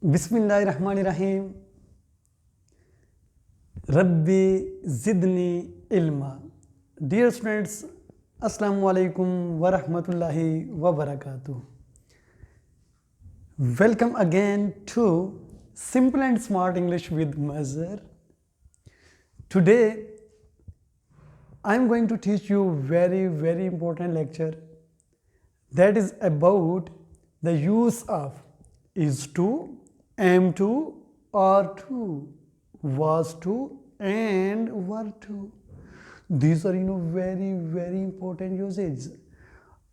बिस्मिल्लाहिर्रहमानिर्रहीम। रब्बी ज़िदनी इल्मा। Dear students, अस्सलामु अलैकुम वरहमतुल्लाहि वबरकातुहू। Welcome again to simple and smart English with Mazhar. Today I am going to teach you very important lecture that is about the use of is to, am to, are to, was to and were to. These are very important usage.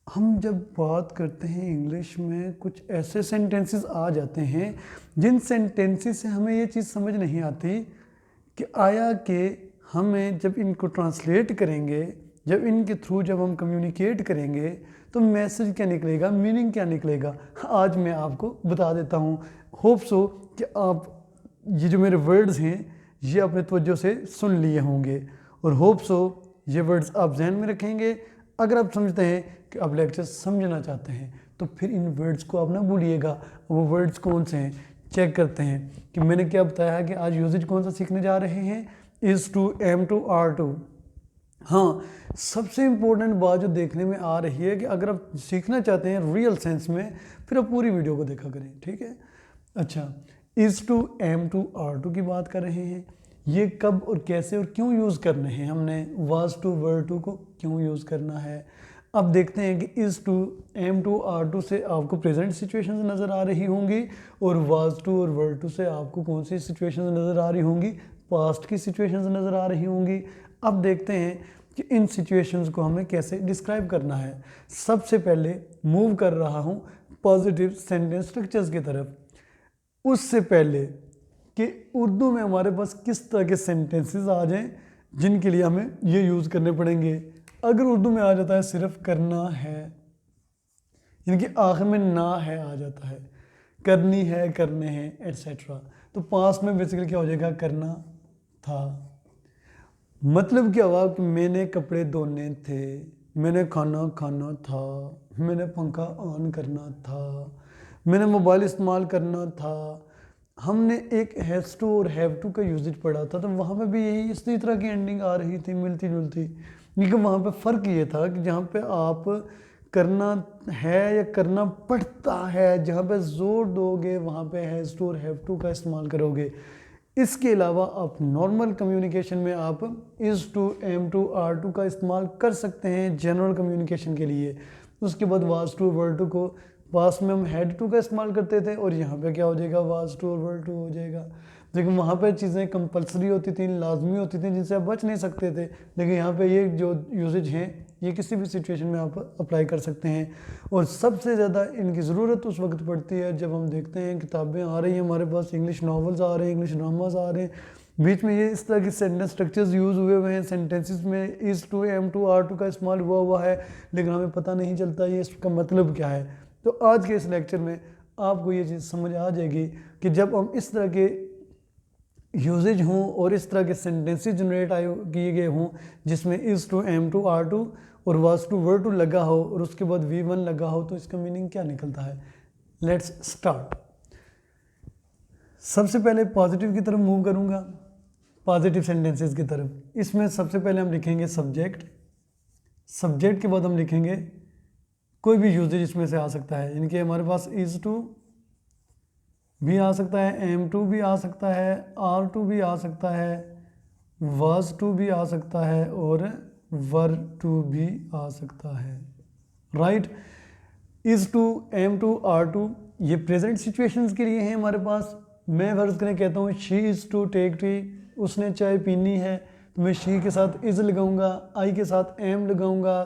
हम जब बात करते हैं English में कुछ ऐसे sentences आ जाते हैं जिन सेंटेंसेस से हमें ये चीज़ समझ नहीं आती कि आया कि हमें जब इनको ट्रांसलेट करेंगे, जब इनके थ्रू जब हम कम्युनिकेट करेंगे तो मैसेज क्या निकलेगा, मीनिंग क्या निकलेगा। आज मैं आपको बता देता हूँ। होप सो कि आप ये जो मेरे वर्ड्स हैं ये अपने तवज्जो से सुन लिए होंगे और होप सो ये वर्ड्स आप जहन में रखेंगे। अगर आप समझते हैं कि आप लेक्चर समझना चाहते हैं तो फिर इन वर्ड्स को आप ना भूलिएगा। वो वर्ड्स कौन से हैं चेक करते हैं कि मैंने क्या बताया कि आज यूजेज कौन सा सीखने जा रहे हैं, is to, am to, are to. हाँ, सबसे इम्पोर्टेंट बात जो देखने में आ रही है कि अगर आप सीखना चाहते हैं रियल सेंस में फिर आप पूरी वीडियो को देखा करें, ठीक है। अच्छा, is to, am to, are to की बात कर रहे हैं। ये कब और कैसे और क्यों यूज़ करने हैं हमने। वाज टू, वर टू को क्यों यूज़ करना है। अब देखते हैं कि is to, am to, are to से आपको प्रेजेंट सिचुएशंस नज़र आ रही होंगी और वाज टू और वर टू से आपको कौन सी सिचुएशंस नज़र आ रही होंगी, पास्ट की सिचुएशंस नज़र आ रही होंगी। अब देखते हैं कि इन सिचुएशंस को हमें कैसे डिस्क्राइब करना है। सबसे पहले मूव कर रहा हूँ पॉजिटिव सेंटेंस स्ट्रक्चर्स की तरफ। उससे पहले कि उर्दू में हमारे पास किस तरह के सेंटेंसेस आ जाएं जिनके लिए हमें ये यूज़ करने पड़ेंगे। अगर उर्दू में आ जाता है सिर्फ करना है, यानी कि आखिर में ना है आ जाता है, करनी है, करने हैं एट्सेट्रा, तो पास्ट में बेसिकली क्या हो जाएगा, करना था। मतलब क्या हुआ कि मैंने कपड़े धोने थे, मैंने खाना खाना था, मैंने पंखा ऑन करना था, मैंने मोबाइल इस्तेमाल करना था। हमने एक हैज़ टू और हैव टू का यूजेज पढ़ा था तो वहाँ पे भी यही इसी तरह की एंडिंग आ रही थी, मिलती जुलती। लेकिन वहाँ पे फ़र्क ये था कि जहाँ पे आप करना है या करना पड़ता है, जहाँ पे जोर दोगे वहाँ पे हैज़ टू और हैव टू का इस्तेमाल करोगे। इसके अलावा आप नॉर्मल कम्युनिकेशन में आप is to, am to, are to का इस्तेमाल कर सकते हैं जनरल कम्युनिकेशन के लिए। उसके बाद वाज टू, वर टू को पास्ट में हम हैड टू का इस्तेमाल करते थे और यहाँ पे क्या हो जाएगा, वाज टू और वर टू हो जाएगा। लेकिन वहाँ पे चीज़ें कंपलसरी होती थी, लाजमी होती थी, जिनसे आप बच नहीं सकते थे। लेकिन यहाँ पे ये जो यूजेज हैं ये किसी भी सिचुएशन में आप अप्लाई कर सकते हैं। और सबसे ज़्यादा इनकी ज़रूरत उस वक्त पड़ती है जब हम देखते हैं किताबें आ रही हैं हमारे पास, इंग्लिश नावल्स आ रहे हैं, इंग्लिश ड्रामाज आ रहे हैं, बीच में ये इस तरह की सेंटेंस स्ट्रक्चर्स यूज़ हुए हैं, सेंटेंसेस में is to, am to, are to का इस्तेमाल हुआ है, लेकिन हमें पता नहीं चलता ये इसका मतलब क्या है। तो आज के इस लेक्चर में आपको ये चीज़ समझ आ जाएगी कि जब हम इस तरह के यूजेज हों और इस तरह के सेंटेंसेस जनरेट किए गए हों जिसमें is to, am to, are to और वाज टू, वर टू लगा हो और उसके बाद V1 लगा हो तो इसका मीनिंग क्या निकलता है। Let's start. सबसे पहले पॉजिटिव की तरफ मूव करूंगा, पॉजिटिव सेंटेंसेस की तरफ। इसमें सबसे पहले हम लिखेंगे सब्जेक्ट। सब्जेक्ट के बाद हम लिखेंगे कोई भी यूजेज इसमें से आ सकता है, यानी कि हमारे पास इज़ टू भी आ सकता है, एम टू भी आ सकता है, आर टू भी आ सकता है, वाज टू भी आ सकता है और वर टू भी आ सकता है। Right. Is to, am to, are to ये प्रेजेंट सिचुएशंस के लिए हैं हमारे पास। मैं फर्ज करें कहता हूँ she is to take tea, उसने चाय पीनी है तो मैं शी के साथ इज़ लगाऊंगा, आई के साथ एम लगाऊंगा।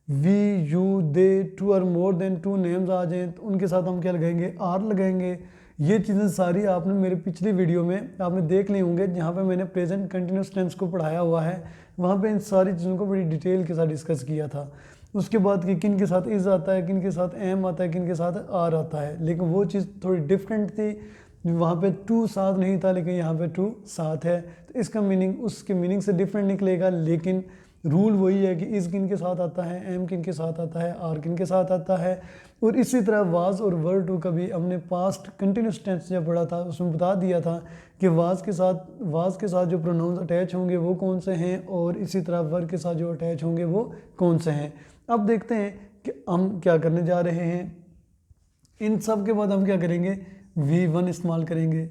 वी, यू, दे, टू और मोर देन टू नेम्स आ जाएं तो उनके साथ हम क्या लगाएंगे, आर लगाएंगे। ये चीज़ें सारी आपने मेरे पिछली वीडियो में आपने देख ली होंगे जहाँ पे मैंने प्रेजेंट कंटिन्यूस टेंस को पढ़ाया हुआ है, वहाँ पे इन सारी चीज़ों को बड़ी डिटेल के साथ डिस्कस किया था। उसके बाद कि किन के साथ इज़ आता है, किन के साथ एम आता है, किन के साथ आर आता है, लेकिन वो चीज़ थोड़ी डिफरेंट थी। वहाँ पे टू साथ नहीं था लेकिन यहाँ पे टू साथ है, तो इसका मीनिंग उसके मीनिंग से डिफरेंट निकलेगा। लेकिन रूल वही है कि इज़ किन के साथ आता है, एम किन के साथ आता है, आर किन के साथ आता है। और इसी तरह वाज और वर टू का भी हमने पास्ट कंटिन्यूस टेंस जब पढ़ा था उसमें बता दिया था कि वाज के साथ जो प्रोनाउंस अटैच होंगे वो कौन से हैं, और इसी तरह वर के साथ जो अटैच होंगे वो कौन से हैं। अब देखते हैं कि हम क्या करने जा रहे हैं। इन सब के बाद हम क्या करेंगे, V1 इस्तेमाल करेंगे,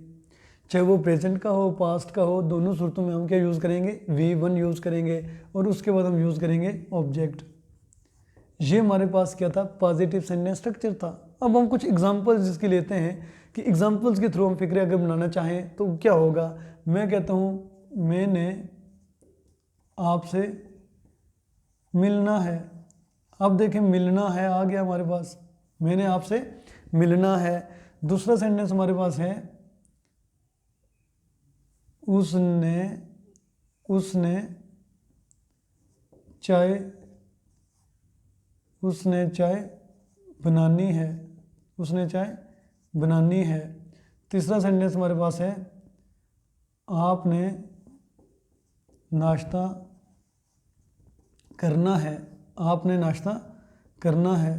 चाहे वो प्रेजेंट का हो पास्ट का हो, दोनों सूरतों में हम क्या यूज़ करेंगे, V1 यूज़ करेंगे। और उसके बाद हम यूज़ करेंगे ऑब्जेक्ट। ये हमारे पास क्या था, पॉजिटिव सेंटेंस स्ट्रक्चर था। अब हम कुछ एग्जांपल्स इसके लेते हैं कि एग्जांपल्स के थ्रू हम फिक्र अगर बनाना चाहें तो क्या होगा। मैं कहता हूँ मैंने आपसे मिलना है। अब देखें मिलना है आ गया हमारे पास, मैंने आपसे मिलना है। दूसरा सेंटेंस हमारे पास है उसने चाय बनानी है, उसने चाय बनानी है। तीसरा सेंटेंस हमारे पास है आपने नाश्ता करना है, आपने नाश्ता करना है।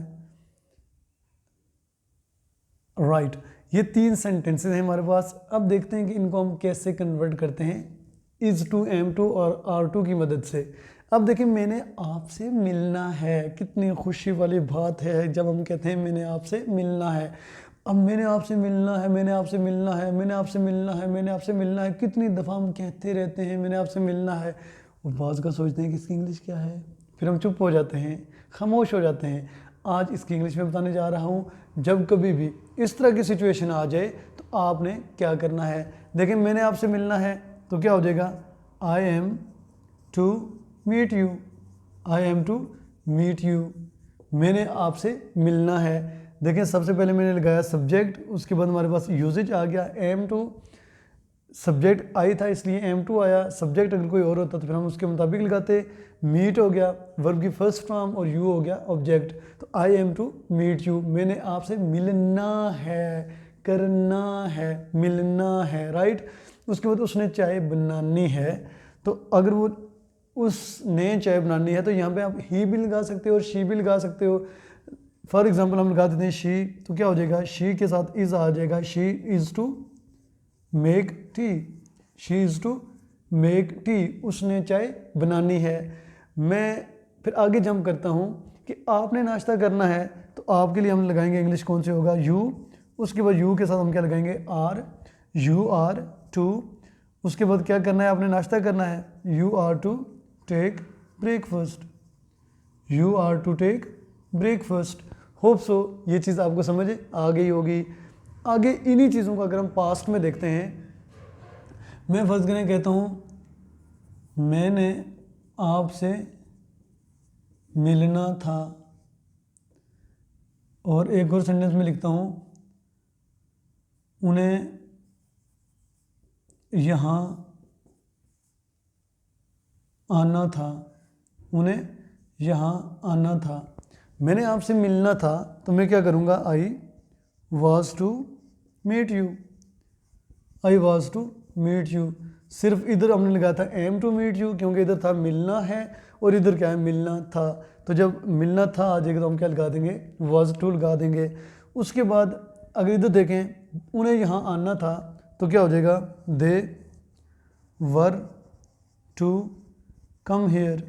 राइट, ये 3 सेंटेंसेस हैं हमारे पास। अब देखते हैं कि इनको हम कैसे कन्वर्ट करते हैं इज़ टू, एम टू और आर टू की मदद से। अब देखिए मैंने आपसे मिलना है, कितनी खुशी वाली बात है जब हम कहते हैं मैंने आपसे मिलना है। अब मैंने आपसे मिलना है, मैंने आपसे मिलना है, मैंने आपसे मिलना है, मैंने आपसे मिलना है, कितनी दफ़ा हम कहते रहते हैं मैंने आपसे मिलना है। वो बाज़ का सोचते हैं कि इसकी इंग्लिश क्या है, फिर हम चुप हो जाते हैं, खामोश हो जाते हैं। आज इसकी इंग्लिश में बताने जा रहा हूँ। जब कभी भी इस तरह की सिचुएशन आ जाए तो आपने क्या करना है। देखिए मैंने आपसे मिलना है तो क्या हो जाएगा, I am to meet you, I am to meet you. मैंने आपसे मिलना है। देखें सबसे पहले मैंने लगाया सब्जेक्ट, उसके बाद हमारे पास यूजेज आ गया एम टू। सब्जेक्ट आई था इसलिए एम टू आया। सब्जेक्ट अगर कोई और होता तो फिर हम उसके मुताबिक लगाते। मीट हो गया वर्ब की फर्स्ट फॉर्म और यू हो गया ऑब्जेक्ट। तो I am to meet you, मैंने आपसे मिलना है, करना है, मिलना है। राइट, उसके बाद उसने चाय बनानी है। तो अगर वो उसने चाय बनानी है तो यहाँ पे आप ही भी लगा सकते हो और शी भी लगा सकते हो। फॉर एग्जाम्पल हम लगा देते हैं शी, तो क्या हो जाएगा, शी के साथ इज़ आ जाएगा। She is to make tea, she is to make tea, उसने चाय बनानी है। मैं फिर आगे जंप करता हूँ कि आपने नाश्ता करना है, तो आपके लिए हम लगाएंगे इंग्लिश कौन से होगा, यू। उसके बाद यू के साथ हम क्या लगाएंगे, आर, यू आर टू। उसके बाद क्या करना है, आपने नाश्ता करना है, you are to take breakfast, you are to take breakfast. Hope so ये चीज़ आपको समझ आ गई होगी। आगे इन्हीं चीज़ों को अगर हम पास्ट में देखते हैं, मैं फर्स्ट करने कहता हूँ मैंने आपसे मिलना था, और एक और सेंटेंस में लिखता हूँ उन्हें यहाँ आना था, उन्हें यहाँ आना था। मैंने आपसे मिलना था तो मैं क्या करूँगा, I was to meet you, I was to meet you. सिर्फ इधर हमने लगाया था एम टू मीट यू क्योंकि इधर था मिलना है और इधर क्या है, मिलना था। तो जब मिलना था आ जाएगा तो हम क्या लगा देंगे, वॉज टू लगा देंगे। उसके बाद अगर इधर देखें उन्हें यहाँ आना था तो क्या हो जाएगा, they were to come here,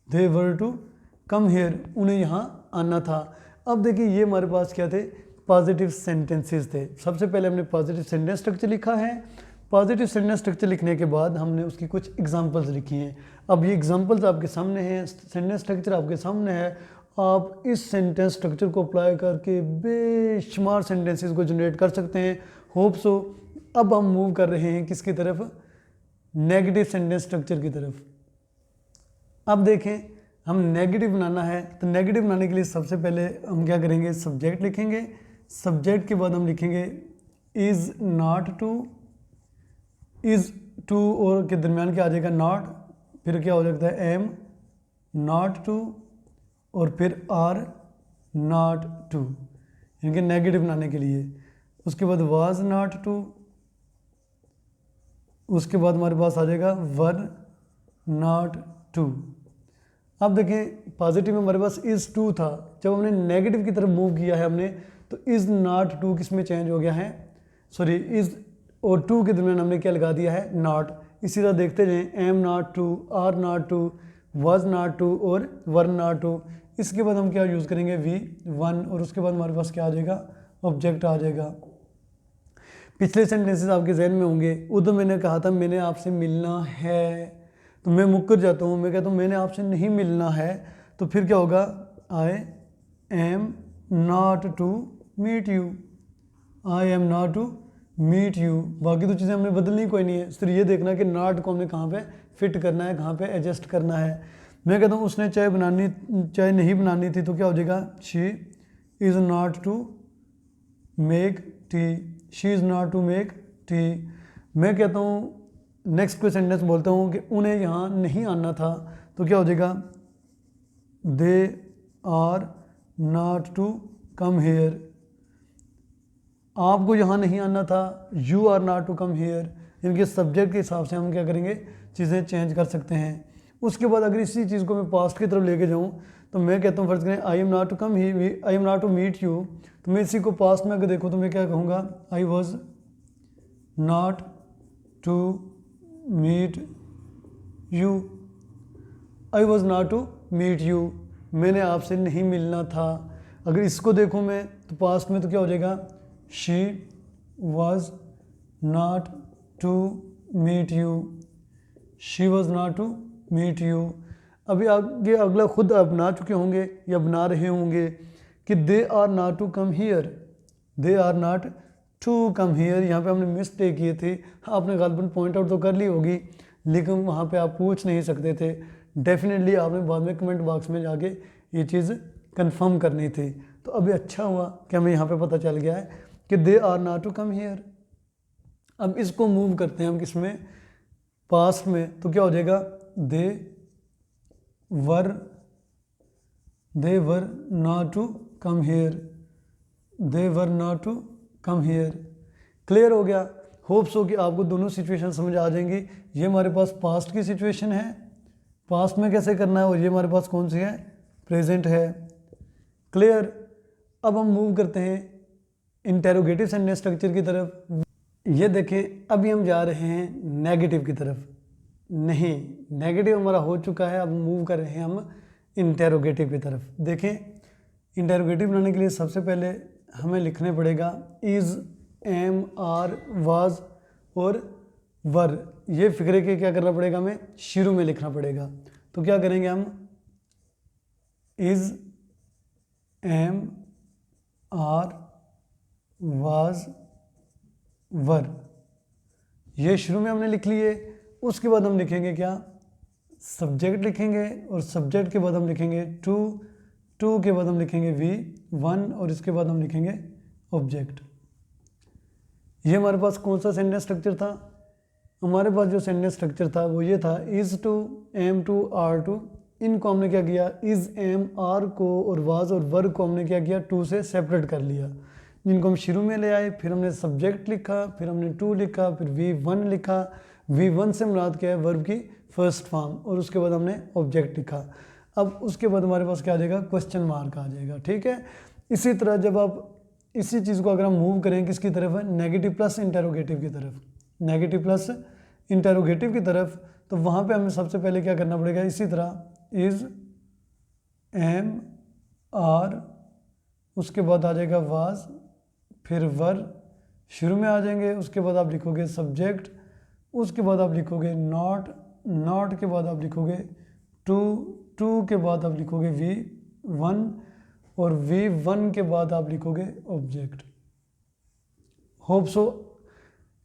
they were to come here, उन्हें यहाँ आना था। अब देखिए ये हमारे पास क्या थे, पॉजिटिव सेंटेंसेस थे। सबसे पहले हमने पॉजिटिव सेंटेंस स्ट्रक्चर लिखा है। पॉजिटिव सेंटेंस स्ट्रक्चर लिखने के बाद हमने उसकी कुछ एग्जांपल्स लिखी हैं। अब ये एग्जांपल्स आपके सामने हैं, सेंटेंस स्ट्रक्चर आपके सामने है। आप इस सेंटेंस स्ट्रक्चर को अप्लाई करके बेशुमार सेंटेंसेस को जनरेट कर सकते हैं। Hope so. अब हम मूव कर रहे हैं किसकी तरफ, नेगेटिव सेंटेंस स्ट्रक्चर की तरफ। अब देखें हम नेगेटिव बनाना है तो नेगेटिव बनाने के लिए सबसे पहले हम क्या करेंगे, सब्जेक्ट लिखेंगे। सब्जेक्ट के बाद हम लिखेंगे is not to, is to और के दरमियान क्या आ जाएगा, नॉट, फिर क्या हो जाता है एम नॉट टू, और फिर आर नॉट टू, यानी कि नेगेटिव बनाने के लिए। उसके बाद वाज नॉट टू, उसके बाद हमारे पास आ जाएगा वर नॉट टू। अब देखें पॉजिटिव में हमारे पास इज़ टू था, जब हमने नेगेटिव की तरफ मूव किया है हमने, तो इज़ नॉट टू किस में चेंज हो गया है, सॉरी इज़ और टू के दरमियान हमने क्या लगा दिया है, नॉट। इसी तरह देखते जाएं, am not to, are not to, was not to और वर नॉट टू। इसके बाद हम क्या यूज़ करेंगे, वी वन, और उसके बाद हमारे पास क्या आ जाएगा, ऑब्जेक्ट आ जाएगा। पिछले सेंटेंसेस आपके जहन में होंगे, उधर मैंने कहा था मैंने आपसे मिलना है, तो मैं मुकर जाता हूँ, मैं कहता हूँ मैंने आपसे नहीं मिलना है, तो फिर क्या होगा, I am not to meet you, I am not to meet you. बाकी तो चीज़ें हमने बदलनी कोई नहीं है, सिर्फ ये देखना कि नॉट को हमने कहाँ पे फिट करना है, कहाँ पे एडजस्ट करना है। मैं कहता हूँ उसने चाय नहीं बनानी थी, तो क्या हो जाएगा, she is not to make tea, she is not to make tea. मैं कहता हूँ नेक्स्ट कोई सेंटेंस बोलता हूँ कि उन्हें यहाँ नहीं आना था, तो क्या हो जाएगा, they are not to come here, आपको यहाँ नहीं आना था, you are not to come here. इनके सब्जेक्ट के हिसाब से हम क्या करेंगे, चीज़ें चेंज कर सकते हैं। उसके बाद अगर इसी चीज़ को मैं पास्ट की तरफ लेके जाऊँ, तो मैं कहता हूँ फर्ज करें I am not to come here, I am not to meet you, तो मैं इसी को पास्ट में अगर देखूँ तो मैं क्या कहूँगा, I was not to meet you, I was not to meet you, मैंने आपसे नहीं मिलना था। अगर इसको देखूँ मैं तो पास्ट में तो क्या हो जाएगा, she was not to meet you, she was not to meet you. अभी आगे अगला खुद अपना चुके होंगे या बना रहे होंगे कि they are not to come here, they are not to come here. यहाँ पे हमने मिस्टेक किए थे, आपने गालिबन पॉइंट आउट तो कर ली होगी, लेकिन वहाँ पे आप पूछ नहीं सकते थे। डेफिनेटली आपने बाद में कमेंट बॉक्स में जाके ये चीज़ कंफर्म करनी थी। तो अभी अच्छा हुआ कि हमें यहाँ पे पता चल गया है कि they are not to come here. अब इसको मूव करते हैं हम किसमें, पास्ट में, तो क्या हो जाएगा, they were not to come here, they were not to come here. Clear हो गया। होप्स हो कि आपको दोनों सिचुएशन समझ आ जाएंगी। ये हमारे पास पास्ट की सिचुएशन है, पास्ट में कैसे करना है, और ये हमारे पास कौन सी है, प्रेजेंट है। क्लियर। अब हम मूव करते हैं इंटेरोगेटिव सेंटेंस स्ट्रक्चर की तरफ। ये देखें अभी हम जा रहे हैं नेगेटिव की तरफ, नहीं नेगेटिव हमारा हो चुका है, अब मूव कर रहे हैं हम इंटेरोगेटिव की तरफ। देखें इंटेरोगेटिव बनाने के लिए सबसे पहले हमें लिखने पड़ेगा इज़, एम, आर, वाज और वर। ये फिक्रे के क्या करना पड़ेगा, हमें शुरू में लिखना पड़ेगा। तो क्या करेंगे हम, इज़, एम, आर, वाज, वर, ये शुरू में हमने लिख लिए। उसके बाद हम लिखेंगे क्या, सब्जेक्ट लिखेंगे, और सब्जेक्ट के बाद हम लिखेंगे टू, टू के बाद हम लिखेंगे वी वन, और इसके बाद हम लिखेंगे ऑब्जेक्ट। ये हमारे पास कौन सा सेंटेंस स्ट्रक्चर था, हमारे पास जो सेंटेंस स्ट्रक्चर था वो ये था, is to, am to, are to. इनको हमने क्या किया, इज़, एम, आर को और वाज और वर को हमने क्या किया, टू से सेपरेट कर लिया। जिनको हम शुरू में ले आए, फिर हमने सब्जेक्ट लिखा, फिर हमने टू लिखा, फिर वी वन लिखा। वी वन से मुराद क्या है, वर्ब की फर्स्ट फॉर्म, और उसके बाद हमने ऑब्जेक्ट लिखा। अब उसके बाद हमारे पास क्या आ जाएगा, क्वेश्चन मार्क आ जाएगा। ठीक है। इसी तरह जब आप इसी चीज़ को अगर हम मूव करें किसकी तरफ है, नेगेटिव प्लस इंटेरोगेटिव की तरफ, नेगेटिव प्लस इंटेरोगेटिव की तरफ, तो वहाँ पे हमें सबसे पहले क्या करना पड़ेगा, इसी तरह इज़, एम, आर, उसके बाद आ जाएगा वाज, फिर वर शुरू में आ जाएंगे। उसके बाद आप लिखोगे सब्जेक्ट, उसके बाद आप लिखोगे नॉट, नॉट के बाद आप लिखोगे टू, टू के बाद आप लिखोगे वी वन, और वी वन के बाद आप लिखोगे ऑब्जेक्ट। होप सो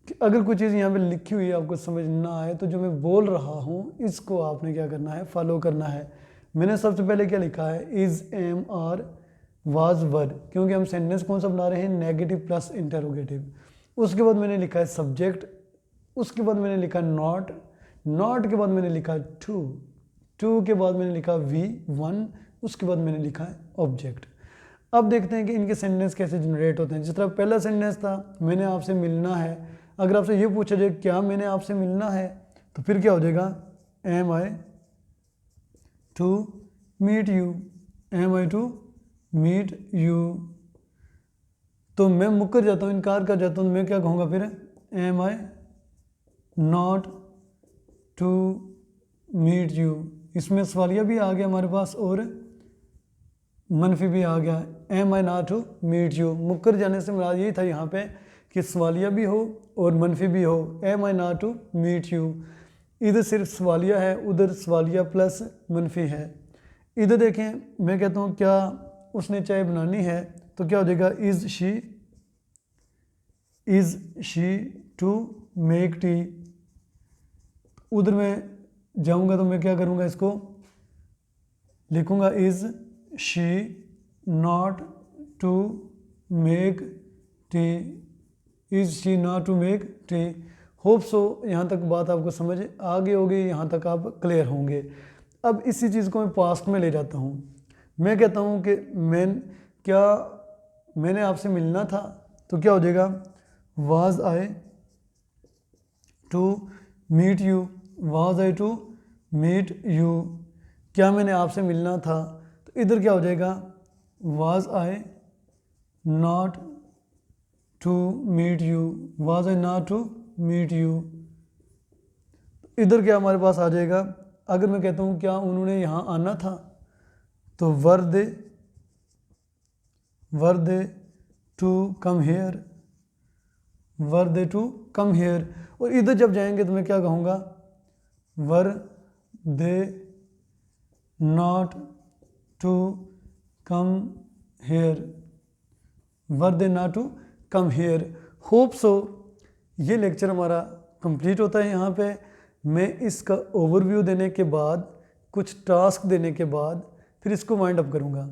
कि अगर कोई चीज़ यहाँ पे लिखी हुई है आपको समझ ना आए, तो जो मैं बोल रहा हूँ इसको आपने क्या करना है, फॉलो करना है। मैंने सबसे पहले क्या लिखा है, इज़, एम, आर, वाज, वर, क्योंकि हम सेंटेंस कौन सा बना रहे हैं, नेगेटिव प्लस इंटेरोगेटिव। उसके बाद मैंने लिखा है सब्जेक्ट, उसके बाद मैंने लिखा नॉट, नॉट के बाद मैंने लिखा टू, टू के बाद मैंने लिखा वी वन, उसके बाद मैंने लिखा है ऑब्जेक्ट। अब देखते हैं कि इनके सेंटेंस कैसे जनरेट होते हैं। जिस तरह पहला सेंटेंस था, मैंने आपसे मिलना है, अगर आपसे ये पूछा जाए क्या मैंने आपसे मिलना है, तो फिर क्या हो जाएगा, am I to meet you, am I to meet you. तो मैं मुकर जाता हूँ, इनकार कर जाता हूँ, मैं क्या कहूँगा फिर, am I not to meet you. इसमें सवालिया भी आ गया हमारे पास और मनफी भी आ गया, am I not to meet you. मुकर जाने से मुराद यही था यहाँ पे कि सवालिया भी हो और मनफी भी हो, am I not to meet you. इधर सिर्फ सवालिया है, उधर सवालिया प्लस मनफी है। इधर देखें, मैं कहता हूँ क्या उसने चाय बनानी है, तो क्या हो जाएगा, is she to make tea. उधर मैं जाऊँगा तो मैं क्या करूँगा, इसको लिखूँगा is she not to make tea, is she not to make tea. Hope so यहाँ तक बात आपको समझ आ गई होगी, यहाँ तक आप क्लियर होंगे। अब इसी चीज़ को मैं पास्ट में ले जाता हूँ। मैं कहता हूँ कि मैंने आपसे मिलना था, तो क्या हो जाएगा, was I to meet you, was I to meet you. क्या मैंने आपसे मिलना था, तो इधर क्या हो जाएगा, was I not to meet you, was I not to meet you. इधर क्या हमारे पास आ जाएगा, अगर मैं कहता हूँ क्या उन्होंने यहाँ आना था, तो were they to come here, were they to come here. और इधर जब जाएंगे तो मैं क्या कहूँगा, were they not to come here, were they not to come here. Hope so ये लेक्चर हमारा कंप्लीट होता है। यहाँ पे मैं इसका ओवरव्यू देने के बाद, कुछ टास्क देने के बाद फिर इसको वाइंड अप करूँगा।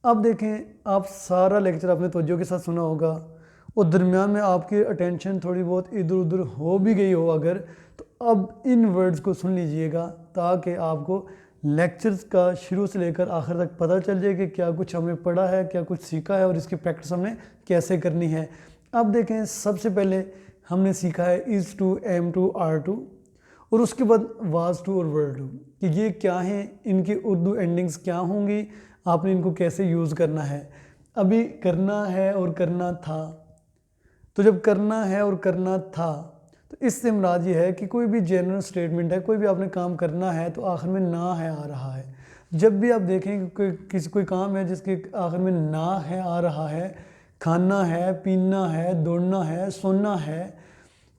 अब देखें, आप सारा लेक्चर आपने तवज्जो के साथ सुना होगा और दरमियान में आपकी अटेंशन थोड़ी बहुत इधर उधर हो भी गई हो अगर, तो अब इन वर्ड्स को सुन लीजिएगा ताकि आपको लेक्चर्स का शुरू से लेकर आखिर तक पता चल जाए कि क्या कुछ हमने पढ़ा है, क्या कुछ सीखा है और इसकी प्रैक्टिस हमने कैसे करनी है। अब देखें, सबसे पहले हमने सीखा है is to, am to, are to, और उसके बाद वाज टू और वर टू कि ये क्या हैं, इनकी उर्दू एंडिंग्स क्या होंगी, आपने इनको कैसे यूज़ करना है। अभी करना है और करना था, तो जब करना है और करना था तो इससे मुराद ये है कि कोई भी जनरल स्टेटमेंट है, कोई भी आपने काम करना है तो आखिर में ना है आ रहा है। जब भी आप देखें कि कोई काम है जिसके आखिर में ना है आ रहा है, खाना है, पीना है, दौड़ना है, सोना है,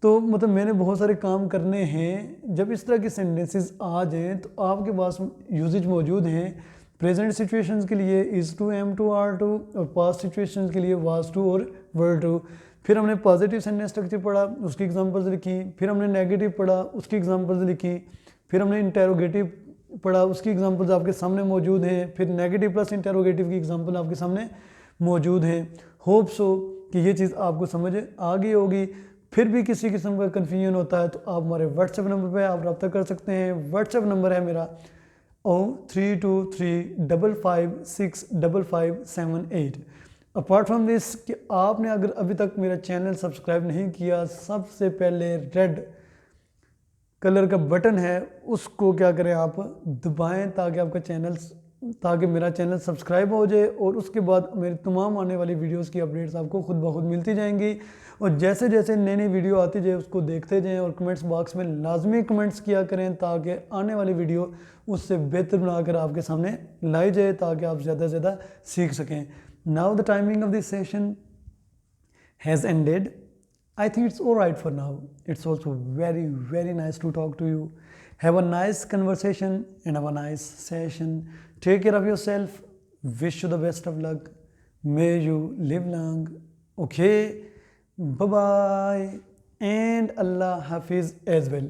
तो मतलब मैंने बहुत सारे काम करने हैं। जब इस तरह की सेंटेंसेस आ जाएं तो आपके पास यूजेज मौजूद हैं। प्रेजेंट सिचुएशंस के लिए is to, am to, are to, और पास्ट सिचुएशंस के लिए वाज टू और वर टू। फिर हमने पॉजिटिव सेंटेंस स्ट्रक्चर पढ़ा, उसकी एग्जांपल्स लिखी। फिर हमने नेगेटिव पढ़ा, उसकी एग्जांपल्स लिखी। फिर हमने इंटेरोगेटिव पढ़ा, उसकी एग्जांपल्स आपके सामने मौजूद हैं। फिर नेगेटिव प्लस इंटेरोगेटिव की एग्जांपल आपके सामने मौजूद हैं। होप सो कि ये चीज़ आपको समझ आ गई होगी। फिर भी किसी किस्म का कन्फ्यूजन होता है तो आप हमारे व्हाट्सएप नंबर पे आप रब्ता कर सकते हैं। व्हाट्सएप नंबर है मेरा 0323556558। अपार्ट फ्रॉम दिस कि आपने अगर अभी तक मेरा चैनल सब्सक्राइब नहीं किया, सबसे पहले रेड कलर का बटन है उसको क्या करें आप दबाएं ताकि मेरा चैनल सब्सक्राइब हो जाए, और उसके बाद मेरी तमाम आने वाली वीडियोस की अपडेट्स आपको खुद ब खुद मिलती जाएंगी। और जैसे जैसे नई नई वीडियो आती जाए उसको देखते जाएं और कमेंट्स बॉक्स में लाजमी कमेंट्स किया करें ताकि आने वाली वीडियो उससे बेहतर बनाकर आपके सामने लाई जाए ताकि आप ज़्यादा से ज़्यादा सीख सकें। Now the timing of this session has ended. I think it's all right for now. It's also very, very nice to talk to you. Have a nice conversation and have a nice session. Take care of yourself. Wish you the best of luck. May you live long. Okay. Bye-bye. And Allah Hafiz as well.